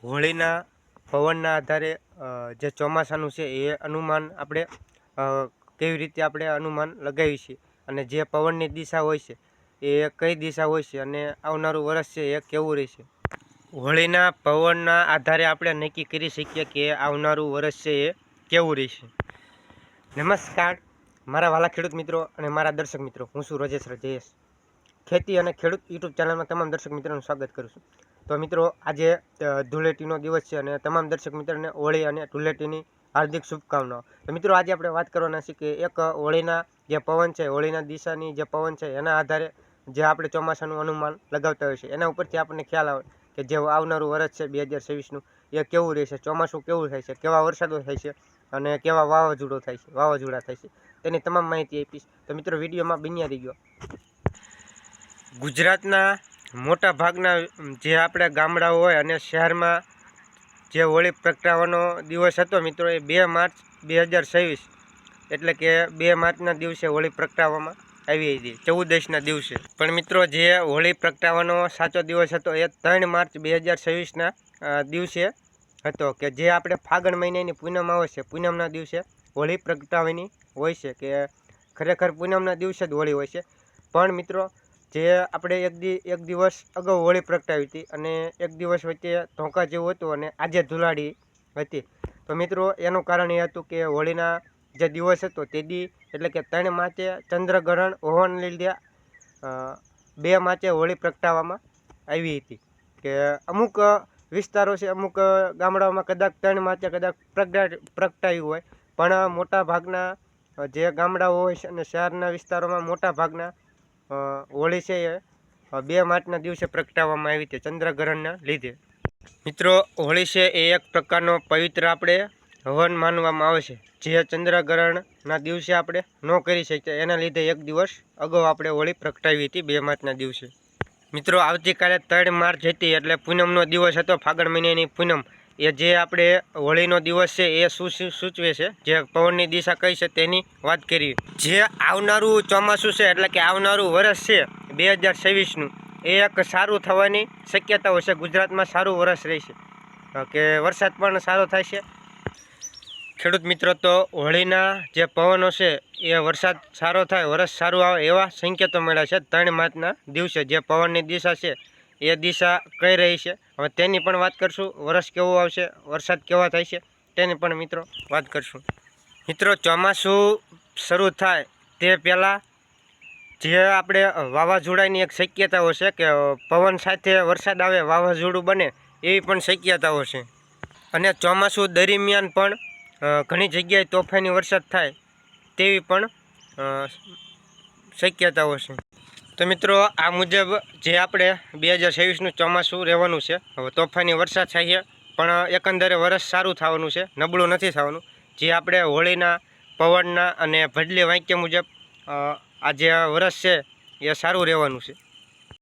હોળીના પવનના આધારે જે ચોમાસાનું છે એ અનુમાન આપણે કેવી રીતે આપણે અનુમાન લગાવી છીએ અને જે પવનની દિશા હોય છે એ કઈ દિશા હોય છે અને આવનારું વર્ષ છે એ કેવું રહેશે. હોળીના પવનના આધારે આપણે નક્કી કરી શકીએ કે આવનારું વર્ષ છે એ કેવું રહેશે. નમસ્કાર મારા વાલા ખેડૂત મિત્રો અને મારા દર્શક મિત્રો, હું છું રાજેશ જયેશ. ખેતી અને ખેડૂત યુટ્યુબ ચેનલમાં તમામ દર્શક મિત્રોનું સ્વાગત કરું છું. તો મિત્રો, આજે ધૂળેટીનો દિવસ છે અને તમામ દર્શક મિત્રોને હોળી અને ધૂળેટીની હાર્દિક શુભકામનાઓ. તો મિત્રો, આજે આપણે વાત કરવાના છીએ કે એક હોળીના જે પવન છે, હોળીના દિશાની જે પવન છે એના આધારે જે આપણે ચોમાસાનું અનુમાન લગાવતા હોય છે, એના ઉપરથી આપણને ખ્યાલ આવે કે જે આવનારું વર્ષ છે 2026નું એ કેવું રહેશે, ચોમાસું કેવું થાય છે, કેવા વરસાદો થાય છે અને કેવા વાવાઝોડા થાય છે તેની તમામ માહિતી આપીશ. તો મિત્રો, વિડીયોમાં બન્યા રહી ગયો. ગુજરાતના મોટા ભાગના જે આપણે ગામડાઓ હોય અને શહેરમાં જે હોળી પ્રગટાવવાનો દિવસ હતો મિત્રો, એ 2 માર્ચ 2026 એટલે કે 2 માર્ચના દિવસે હોળી પ્રગટાવવામાં આવી હતી, 14ના દિવસે. પણ મિત્રો, જે હોળી પ્રગટાવવાનો સાચો દિવસ હતો એ 3 માર્ચ 2026ના દિવસે હતો, કે જે આપણે ફાગણ મહિનાની પૂનમ આવે છે, પૂનમના દિવસે હોળી પ્રગટાવવાની હોય છે, કે ખરેખર પૂનમના દિવસે જ હોળી હોય છે. પણ મિત્રો, જે આપણે એક દિવસ અગાઉ હોળી પ્રગટાવી હતી અને એક દિવસ વચ્ચે ધોકા જેવું હતું અને આજે ધુલાડી હતી. તો મિત્રો, એનું કારણ એ હતું કે હોળીના જે દિવસ હતો તે એટલે કે 3 માર્ચે ચંદ્રગ્રહણ હોવાને લીધે 2 માર્ચે હોળી પ્રગટાવવામાં આવી હતી. કે અમુક વિસ્તારો છે, અમુક ગામડાઓમાં કદાચ 3 માર્ચે કદાચ પ્રગટાવ્યું હોય, પણ મોટા ભાગના જે ગામડાઓ હોય છે અને શહેરના વિસ્તારોમાં મોટા ભાગના હોળી છે એ 2 માર્ચના દિવસે પ્રગટાવવામાં આવી હતી ચંદ્રગ્રહણના લીધે. મિત્રો, હોળી છે એ એક પ્રકારનો પવિત્ર આપણે હવન માનવામાં આવે છે, જે ચંદ્રગ્રહણના દિવસે આપણે ન કરી શકીએ, એના લીધે એક દિવસ અગાઉ આપણે હોળી પ્રગટાવી હતી 2 માર્ચના દિવસે. મિત્રો, આવતીકાલે 3 માર્ચ હતી એટલે પૂનમનો દિવસ હતો, ફાગણ મહિનાની પૂનમ. એ જે આપણે હોળીનો દિવસ છે એ સૂચવે છે, જે પવનની દિશા કઈ છે તેની વાત કરી. જે આવનારું ચોમાસું છે એટલે કે આવનારું વર્ષ છે 2026નું, એ એક સારું થવાની શક્યતાઓ છે. ગુજરાતમાં સારું વર્ષ રહેશે, કે વરસાદ પણ સારો થાય છે. ખેડૂત મિત્રો, તો હોળીના જે પવનો છે એ વરસાદ સારો થાય, વરસ સારું આવે એવા સંકેતો મળ્યા છે 3 માર્ચના દિવસે. જે પવનની દિશા છે એ દિશા કઈ રહી છે, હવે તેની પણ વાત કરશું. વરસ કેવું આવશે, વરસાદ કેવા થાય છે તેની પણ મિત્રો વાત કરશું. મિત્રો, ચોમાસું શરૂ થાય તે પહેલાં જે આપણે વાવાઝોડાની એક શક્યતાઓ છે, કે પવન સાથે વરસાદ આવે, વાવાઝોડું બને એવી પણ શક્યતાઓ છે. અને ચોમાસું દરમિયાન પણ ઘણી જગ્યાએ તોફાની વરસાદ થાય તેવી પણ શક્યતાઓ છે. તો મિત્રો, આ મુજબ જે આપણે 2026નું ચોમાસું રહેવાનું છે. હવે તોફાની વરસાદ થાય છે, પણ એકંદરે વરસ સારું થવાનું છે, નબળું નથી થવાનું. જે આપણે હોળીના પવનના અને ભડલી વાક્ય મુજબ આ જે વરસ છે એ સારું રહેવાનું છે.